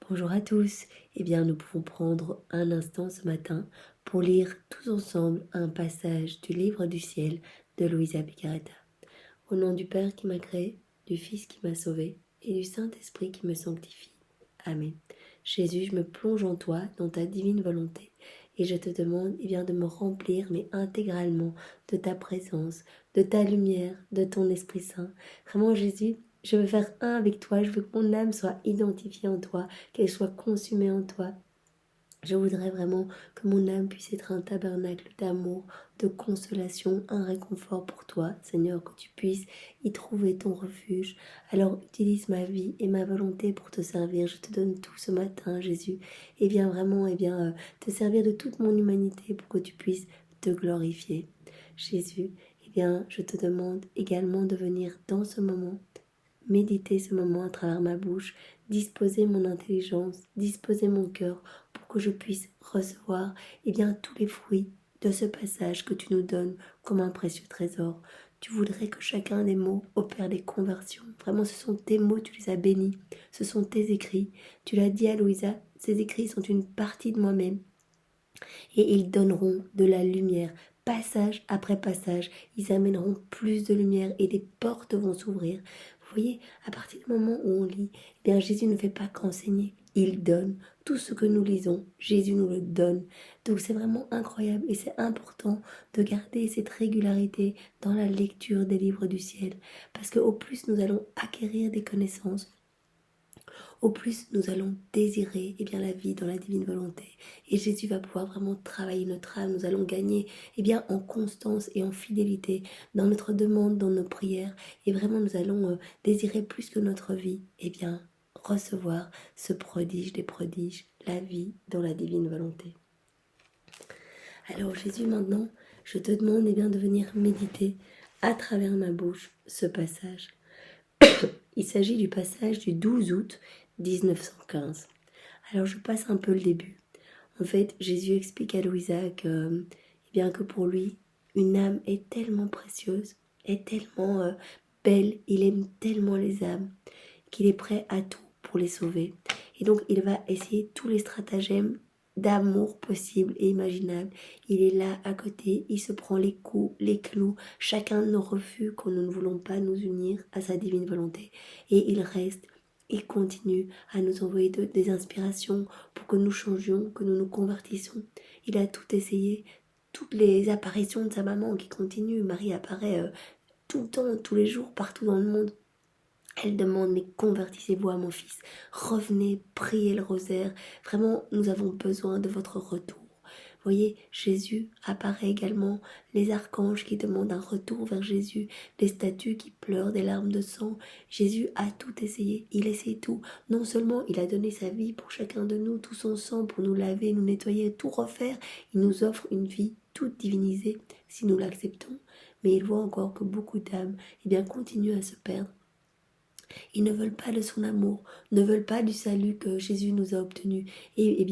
Bonjour à tous. Nous pouvons prendre un instant ce matin pour lire tous ensemble un passage du livre du ciel de Luisa Picaretta. Au nom du Père qui m'a créé, du Fils qui m'a sauvé et du Saint-Esprit qui me sanctifie. Amen. Jésus, je me plonge en toi, dans ta divine volonté, et je te demande de me remplir, mais intégralement, de ta présence, de ta lumière, de ton Esprit Saint. Vraiment, Jésus, je veux faire un avec toi, je veux que mon âme soit identifiée en toi, qu'elle soit consumée en toi. Je voudrais vraiment que mon âme puisse être un tabernacle d'amour, de consolation, un réconfort pour toi, Seigneur, que tu puisses y trouver ton refuge. Alors utilise ma vie et ma volonté pour te servir. Je te donne tout ce matin, Jésus. Et viens vraiment, te servir de toute mon humanité pour que tu puisses te glorifier. Jésus, je te demande également de venir dans ce moment méditer ce moment à travers ma bouche, disposer mon intelligence, disposer mon cœur pour que je puisse recevoir tous les fruits de ce passage que tu nous donnes comme un précieux trésor. Tu voudrais que chacun des mots opère des conversions. Vraiment, ce sont tes mots, tu les as bénis. Ce sont tes écrits. Tu l'as dit à Louisa, ces écrits sont une partie de moi-même et ils donneront de la lumière. Passage après passage, ils amèneront plus de lumière et des portes vont s'ouvrir. Vous voyez, à partir du moment où on lit, Jésus ne fait pas qu'enseigner, il donne. Tout ce que nous lisons, Jésus nous le donne. Donc c'est vraiment incroyable et c'est important de garder cette régularité dans la lecture des livres du ciel. Parce qu'au plus nous allons acquérir des connaissances, au plus nous allons désirer la vie dans la divine volonté. Et Jésus va pouvoir vraiment travailler notre âme. Nous allons gagner en constance et en fidélité dans notre demande, dans nos prières. Et vraiment nous allons désirer plus que notre vie, recevoir ce prodige des prodiges, la vie dans la divine volonté. Alors Jésus, maintenant, je te demande de venir méditer à travers ma bouche ce passage. Il s'agit du passage du 12 août 1915. Alors je passe un peu le début. En fait, Jésus explique à Louisa que pour lui, une âme est tellement précieuse, est tellement belle, il aime tellement les âmes, qu'il est prêt à tout pour les sauver. Et donc il va essayer tous les stratagèmes d'amour possibles et imaginables. Il est là à côté, il se prend les coups, les clous, chacun de nos refus quand nous ne voulons pas nous unir à sa divine volonté. Et il reste, il continue à nous envoyer des inspirations pour que nous changions, que nous nous convertissions. Il a tout essayé, toutes les apparitions de sa maman qui continuent. Marie apparaît tout le temps, tous les jours, partout dans le monde. Elle demande, mais convertissez-vous à mon fils, revenez, priez le rosaire, vraiment nous avons besoin de votre retour. Voyez, Jésus apparaît également, les archanges qui demandent un retour vers Jésus, les statues qui pleurent des larmes de sang. Jésus a tout essayé, il essaie tout. Non seulement il a donné sa vie pour chacun de nous, tout son sang pour nous laver, nous nettoyer, tout refaire, il nous offre une vie toute divinisée si nous l'acceptons, mais il voit encore que beaucoup d'âmes continuent à se perdre. Ils ne veulent pas de son amour, ne veulent pas du salut que Jésus nous a obtenu et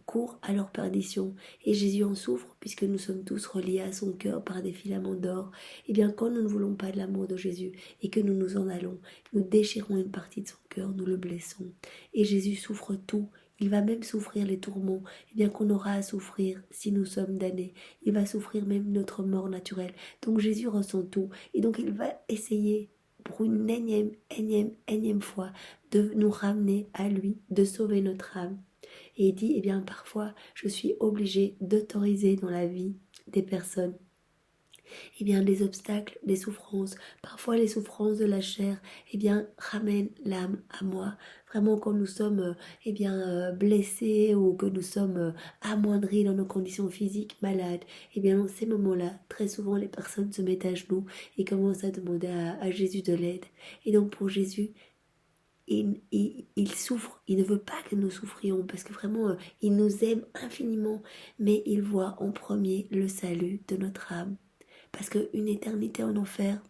courent à leur perdition. Et Jésus en souffre puisque nous sommes tous reliés à son cœur par des filaments d'or. Quand nous ne voulons pas de l'amour de Jésus et que nous nous en allons, nous déchirons une partie de son cœur, nous le blessons. Et Jésus souffre tout. Il va même souffrir les tourments qu'on aura à souffrir si nous sommes damnés. Il va souffrir même notre mort naturelle. Donc Jésus ressent tout. Et donc il va essayer pour une énième fois de nous ramener à lui, de sauver notre âme. Et il dit, parfois, je suis obligé d'autoriser dans la vie des personnes des obstacles, des souffrances. Parfois les souffrances de la chair ramènent l'âme à moi. Vraiment quand nous sommes blessés ou que nous sommes amoindris dans nos conditions physiques, malades, dans ces moments-là, très souvent les personnes se mettent à genoux et commencent à demander à Jésus de l'aide. Et donc pour Jésus, il souffre, il ne veut pas que nous souffrions parce que vraiment il nous aime infiniment, mais il voit en premier le salut de notre âme. Parce qu'une éternité en enfer,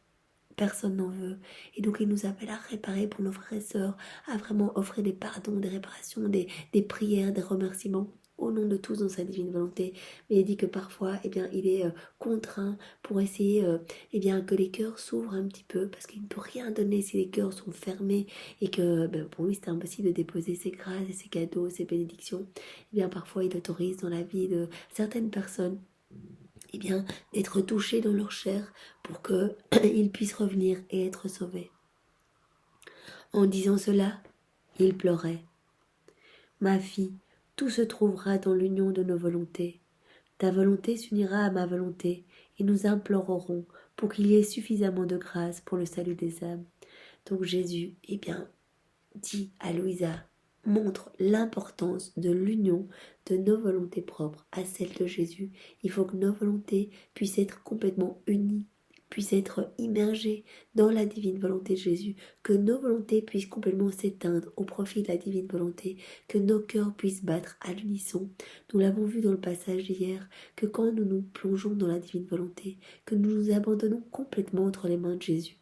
personne n'en veut. Et donc il nous appelle à réparer pour nos frères et sœurs, à vraiment offrir des pardons, des réparations, des prières, des remerciements au nom de tous dans sa divine volonté. Mais il dit que parfois, eh bien, il est contraint pour essayer eh bien, que les cœurs s'ouvrent un petit peu, parce qu'il ne peut rien donner si les cœurs sont fermés et que pour lui, c'est impossible de déposer ses grâces et ses cadeaux, ses bénédictions. Eh bien, parfois, il autorise dans la vie de certaines personnes eh bien, d'être touchés dans leur chair pour qu'ils puissent revenir et être sauvés. En disant cela, il pleurait. Ma fille, tout se trouvera dans l'union de nos volontés. Ta volonté s'unira à ma volonté, et nous implorerons pour qu'il y ait suffisamment de grâce pour le salut des âmes. Donc Jésus, eh bien, dit à Louisa, montre l'importance de l'union de nos volontés propres à celle de Jésus. Il faut que nos volontés puissent être complètement unies, puissent être immergées dans la divine volonté de Jésus, que nos volontés puissent complètement s'éteindre au profit de la divine volonté, que nos cœurs puissent battre à l'unisson. Nous l'avons vu dans le passage d'hier, que quand nous nous plongeons dans la divine volonté, que nous nous abandonnons complètement entre les mains de Jésus,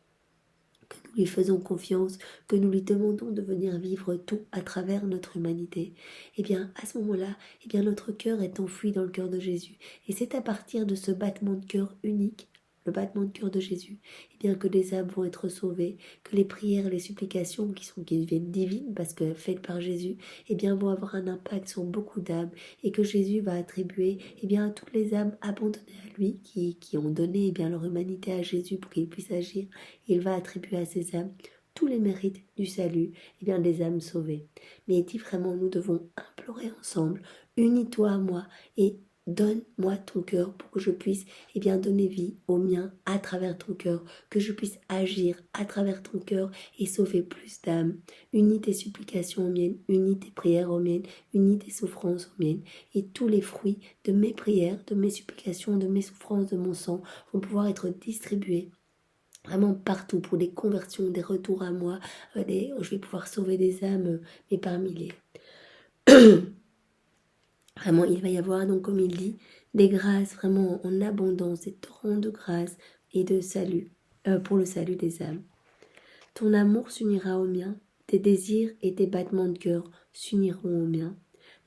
que nous lui faisons confiance, que nous lui demandons de venir vivre tout à travers notre humanité, eh bien, à ce moment-là, eh bien, notre cœur est enfoui dans le cœur de Jésus. Et c'est à partir de ce battement de cœur unique, le battement de cœur de Jésus, eh bien, que les âmes vont être sauvées, que les prières, les supplications qui deviennent divines, parce que faites par Jésus, eh bien, vont avoir un impact sur beaucoup d'âmes, et que Jésus va attribuer, eh bien, à toutes les âmes abandonnées à lui, qui ont donné, eh bien, leur humanité à Jésus pour qu'il puisse agir. Il va attribuer à ces âmes tous les mérites du salut, et bien des âmes sauvées. Mais il dit vraiment, nous devons implorer ensemble, unis-toi à moi et donne-moi ton cœur pour que je puisse bien donner vie au mien à travers ton cœur, que je puisse agir à travers ton cœur et sauver plus d'âmes. Unis tes supplications aux miennes, unis tes prières aux miennes, unis tes souffrances aux miennes, et tous les fruits de mes prières, de mes supplications, de mes souffrances, de mon sang vont pouvoir être distribués vraiment partout pour des conversions, des retours à moi, je vais pouvoir sauver des âmes, mais par milliers. Vraiment, il va y avoir, donc comme il dit, des grâces vraiment en abondance, des torrents de grâce et de salut, pour le salut des âmes. Ton amour s'unira au mien, tes désirs et tes battements de cœur s'uniront au mien.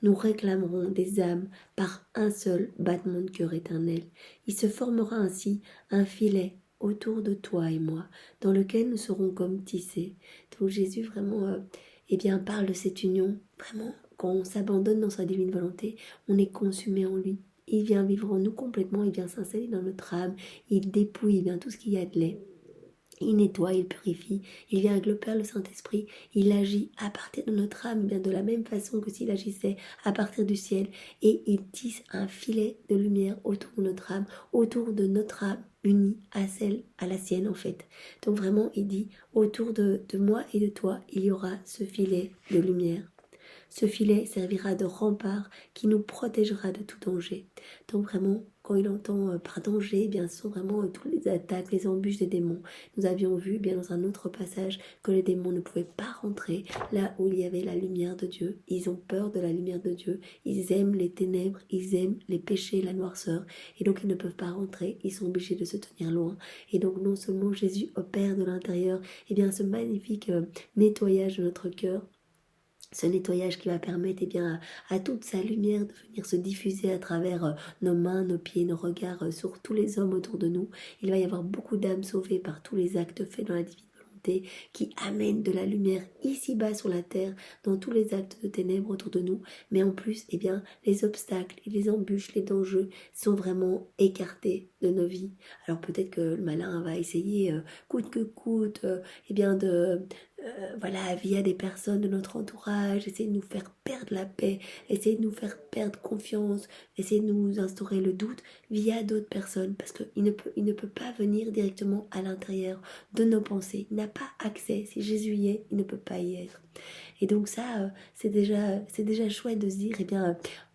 Nous réclamerons des âmes par un seul battement de cœur éternel. Il se formera ainsi un filet autour de toi et moi, dans lequel nous serons comme tissés. Donc Jésus vraiment parle de cette union. Vraiment, quand on s'abandonne dans sa divine volonté, on est consumé en lui. Il vient vivre en nous complètement, il vient s'installer dans notre âme, il dépouille tout ce qu'il y a de laid. Il nettoie, il purifie, il vient avec le Père, le Saint-Esprit, il agit à partir de notre âme, bien de la même façon que s'il agissait à partir du ciel, et il tisse un filet de lumière autour de notre âme unie à celle, à la sienne en fait. Donc vraiment, il dit, autour de moi et de toi, il y aura ce filet de lumière. Ce filet servira de rempart qui nous protégera de tout danger. Donc vraiment, quand il entend par danger, eh bien, ce sont vraiment toutes les attaques, les embûches des démons. Nous avions vu bien dans un autre passage que les démons ne pouvaient pas rentrer là où il y avait la lumière de Dieu. Ils ont peur de la lumière de Dieu. Ils aiment les ténèbres, ils aiment les péchés, la noirceur. Et donc ils ne peuvent pas rentrer. Ils sont obligés de se tenir loin. Et donc non seulement Jésus opère de l'intérieur, eh bien ce magnifique nettoyage de notre cœur, ce nettoyage qui va permettre à toute sa lumière de venir se diffuser à travers nos mains, nos pieds, nos regards sur tous les hommes autour de nous. Il va y avoir beaucoup d'âmes sauvées par tous les actes faits dans la divine volonté qui amènent de la lumière ici-bas sur la terre, dans tous les actes de ténèbres autour de nous. Mais en plus, les obstacles, les embûches, les dangers sont vraiment écartés de nos vies. Alors peut-être que le malin va essayer coûte que coûte via des personnes de notre entourage, essayer de nous faire perdre la paix, essayer de nous faire perdre confiance, essayer de nous instaurer le doute via d'autres personnes, parce qu'il ne peut pas venir directement à l'intérieur de nos pensées. Il n'a pas accès. Si Jésus y est, il ne peut pas y être. Et donc ça, c'est déjà chouette de se dire,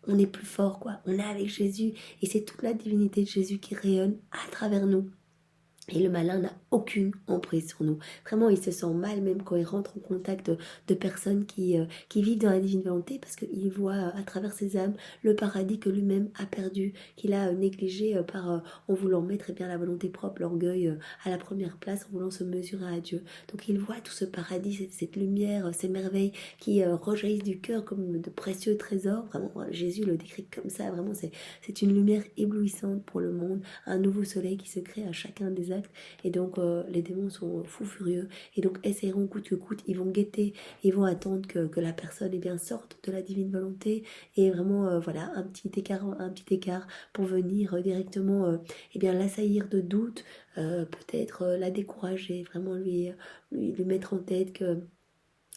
on est plus fort, quoi. On est avec Jésus, et c'est toute la divinité de Jésus qui rayonne à travers nous. Et le malin n'a aucune emprise sur nous. Vraiment, il se sent mal même quand il rentre en contact de personnes qui vivent dans la divine volonté parce qu'il voit à travers ses âmes le paradis que lui-même a perdu, qu'il a négligé en voulant mettre bien la volonté propre, l'orgueil à la première place, en voulant se mesurer à Dieu. Donc il voit tout ce paradis, cette lumière, ces merveilles qui rejaillissent du cœur comme de précieux trésors. Vraiment, Jésus le décrit comme ça. Vraiment, c'est une lumière éblouissante pour le monde, un nouveau soleil qui se crée à chacun des actes. Et donc les démons sont fous furieux et donc essaieront coûte que coûte, ils vont guetter, ils vont attendre que la personne eh bien, sorte de la divine volonté et vraiment voilà un petit écart pour venir directement eh bien l'assaillir de doutes, peut-être la décourager, vraiment lui mettre en tête que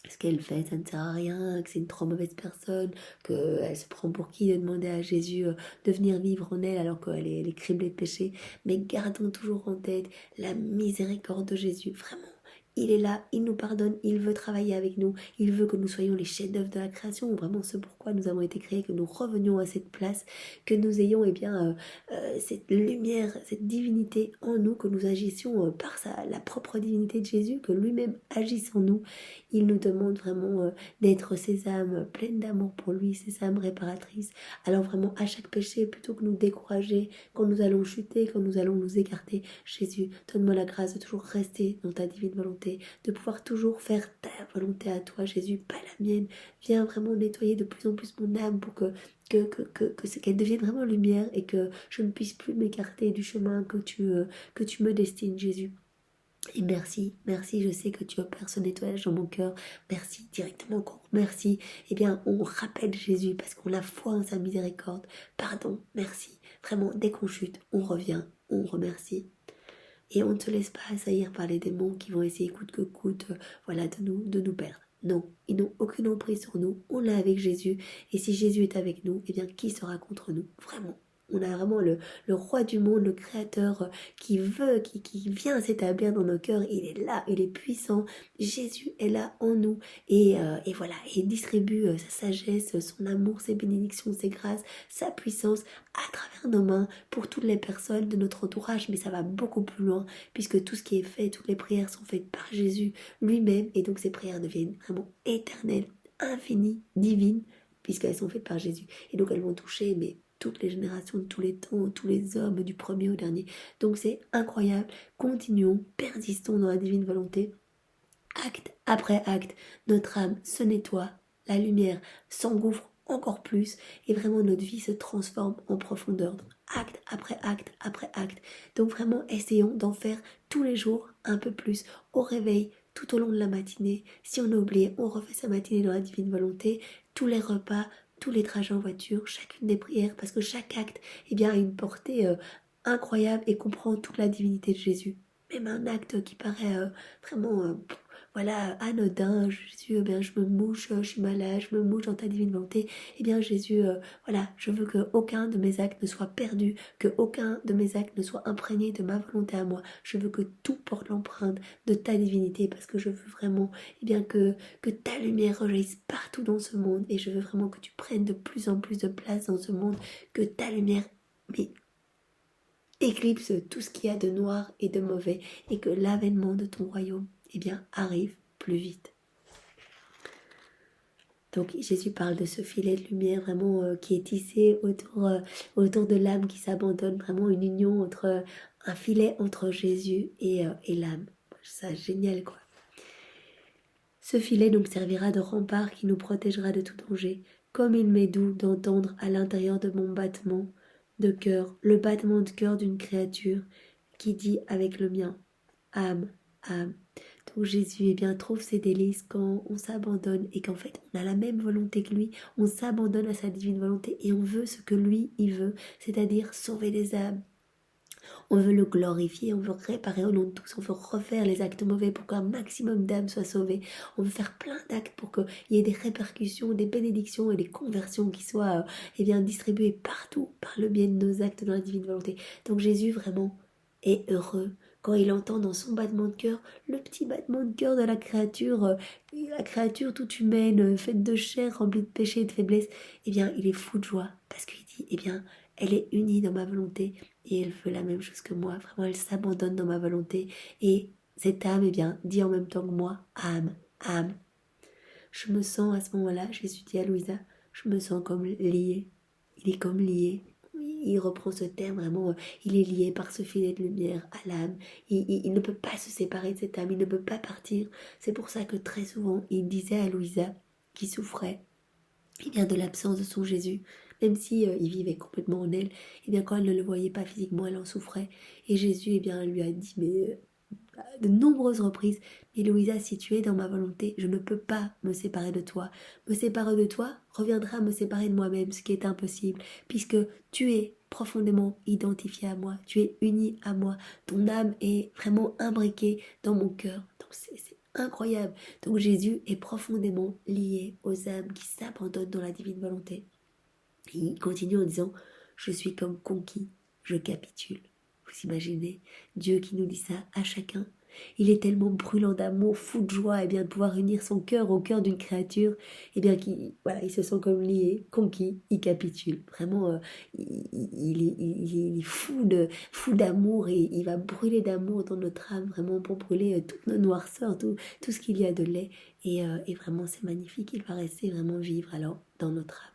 ce qu'elle fait, ça ne sert à rien, que c'est une trop mauvaise personne, qu'elle se prend pour qui de demander à Jésus de venir vivre en elle alors elle est criblée de péché. Mais gardons toujours en tête la miséricorde de Jésus, vraiment. Il est là, il nous pardonne, il veut travailler avec nous, il veut que nous soyons les chefs-d'œuvre de la création, vraiment ce pourquoi nous avons été créés, que nous revenions à cette place, que nous ayons eh bien, cette lumière, cette divinité en nous, que nous agissions par la propre divinité de Jésus, que lui-même agisse en nous. Il nous demande vraiment d'être ces âmes pleines d'amour pour lui, ces âmes réparatrices. Alors vraiment, à chaque péché, plutôt que nous décourager, quand nous allons chuter, quand nous allons nous écarter, Jésus, donne-moi la grâce de toujours rester dans ta divine volonté, de pouvoir toujours faire ta volonté à toi, Jésus, pas la mienne. Viens vraiment nettoyer de plus en plus mon âme pour qu'elle devienne vraiment lumière et que je ne puisse plus m'écarter du chemin que tu me destines, Jésus. Et merci, merci, je sais que tu opères ce nettoyage dans mon cœur. Merci, directement encore, merci. Eh bien, on rappelle Jésus parce qu'on a foi en sa miséricorde. Pardon, merci. Vraiment, dès qu'on chute, on revient, on remercie. Et on ne se laisse pas assaillir par les démons qui vont essayer coûte que coûte, voilà, de nous perdre. Non, ils n'ont aucune emprise sur nous. On l'a avec Jésus. Et si Jésus est avec nous, eh bien, qui sera contre nous? Vraiment. On a vraiment le roi du monde, le créateur qui vient s'établir dans nos cœurs. Il est là, il est puissant. Jésus est là en nous. Et voilà, il distribue sa sagesse, son amour, ses bénédictions, ses grâces, sa puissance à travers nos mains pour toutes les personnes de notre entourage. Mais ça va beaucoup plus loin puisque tout ce qui est fait, toutes les prières sont faites par Jésus lui-même. Et donc ces prières deviennent vraiment éternelles, infinies, divines, puisqu'elles sont faites par Jésus. Et donc elles vont toucher mais toutes les générations de tous les temps, tous les hommes, du premier au dernier. Donc c'est incroyable. Continuons, persistons dans la divine volonté. Acte après acte, notre âme se nettoie, la lumière s'engouffre encore plus et vraiment notre vie se transforme en profondeur. Acte après acte après acte. Donc vraiment essayons d'en faire tous les jours un peu plus au réveil, tout au long de la matinée. Si on a oublié, on refait sa matinée dans la divine volonté, tous les repas, tous les trajets en voiture, chacune des prières, parce que chaque acte eh bien, a une portée incroyable et comprend toute la divinité de Jésus. Même un acte qui paraît vraiment voilà, anodin, Jésus, eh bien, je me mouche, je suis malade, je me mouche dans ta divine volonté. Eh bien, Jésus, voilà, je veux que aucun de mes actes ne soit perdu, que aucun de mes actes ne soit imprégné de ma volonté à moi. Je veux que tout porte l'empreinte de ta divinité parce que je veux vraiment, eh bien, que ta lumière rejaillisse partout dans ce monde et je veux vraiment que tu prennes de plus en plus de place dans ce monde, que ta lumière, mais éclipse tout ce qu'il y a de noir et de mauvais et que l'avènement de ton royaume eh bien, arrive plus vite. Donc Jésus parle de ce filet de lumière vraiment qui est tissé autour de l'âme qui s'abandonne, vraiment une union entre un filet entre Jésus et l'âme. C'est génial quoi. Ce filet donc servira de rempart qui nous protégera de tout danger, comme il m'est doux d'entendre à l'intérieur de mon battement de cœur, le battement de cœur d'une créature qui dit avec le mien, âme, âme. Donc Jésus eh bien, trouve ses délices quand on s'abandonne et qu'en fait on a la même volonté que lui, on s'abandonne à sa divine volonté et on veut ce que lui il veut, c'est-à-dire sauver les âmes. On veut le glorifier, on veut réparer au nom de tous, on veut refaire les actes mauvais pour qu'un maximum d'âmes soient sauvées. On veut faire plein d'actes pour qu'il y ait des répercussions, des bénédictions et des conversions qui soient eh bien, distribuées partout par le biais de nos actes dans la divine volonté. Donc Jésus vraiment est heureux quand il entend dans son battement de cœur le petit battement de cœur de la créature toute humaine, faite de chair, remplie de péché et de faiblesse. Eh bien, il est fou de joie parce qu'il dit, eh bien, elle est unie dans ma volonté. et elle veut la même chose que moi. Vraiment, elle s'abandonne dans ma volonté. Et cette âme, eh bien, dit en même temps que moi, âme, âme. Je me sens à ce moment-là, Jésus dit à Louisa, je me sens comme lié. Il est comme lié. Il reprend ce terme vraiment, il est lié par ce filet de lumière à l'âme. Il ne peut pas se séparer de cette âme, il ne peut pas partir. C'est pour ça que très souvent, il disait à Louisa, qui souffrait, eh bien, de l'absence de son Jésus, même si il vivait complètement en elle, eh bien, quand elle ne le voyait pas physiquement, elle en souffrait. Et Jésus, eh bien, lui a dit, mais de nombreuses reprises, mais Louisa, si tu es dans ma volonté, je ne peux pas me séparer de toi. Me séparer de toi reviendra à me séparer de moi-même, ce qui est impossible, puisque tu es profondément identifié à moi, tu es uni à moi, ton âme est vraiment imbriquée dans mon cœur. Donc c'est incroyable. Donc Jésus est profondément lié aux âmes qui s'abandonnent dans la divine volonté. Et il continue en disant, je suis comme conquis, je capitule. Vous imaginez Dieu qui nous dit ça à chacun. Il est tellement brûlant d'amour, fou de joie, et bien de pouvoir unir son cœur au cœur d'une créature, et bien qu'il voilà, il se sent comme lié, conquis, il capitule. Vraiment, il est fou d'amour et il va brûler d'amour dans notre âme, vraiment pour brûler toutes nos noirceurs, tout ce qu'il y a de laid. Et vraiment, c'est magnifique. Il va rester vraiment vivre alors dans notre âme.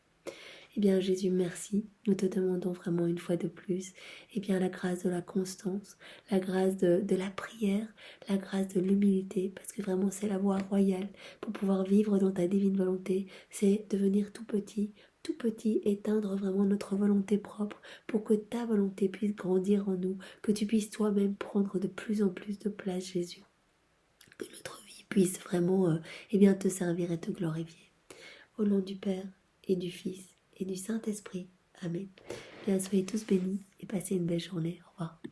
Eh bien Jésus, merci. Nous te demandons vraiment une fois de plus, eh bien la grâce de la constance, la grâce de la prière, la grâce de l'humilité, parce que vraiment c'est la voie royale pour pouvoir vivre dans ta divine volonté, c'est devenir tout petit, éteindre vraiment notre volonté propre pour que ta volonté puisse grandir en nous, que tu puisses toi-même prendre de plus en plus de place, Jésus. Que notre vie puisse vraiment eh bien, te servir et te glorifier. Au nom du Père et du Fils et du Saint-Esprit. Amen. Bien, soyez tous bénis et passez une belle journée. Au revoir.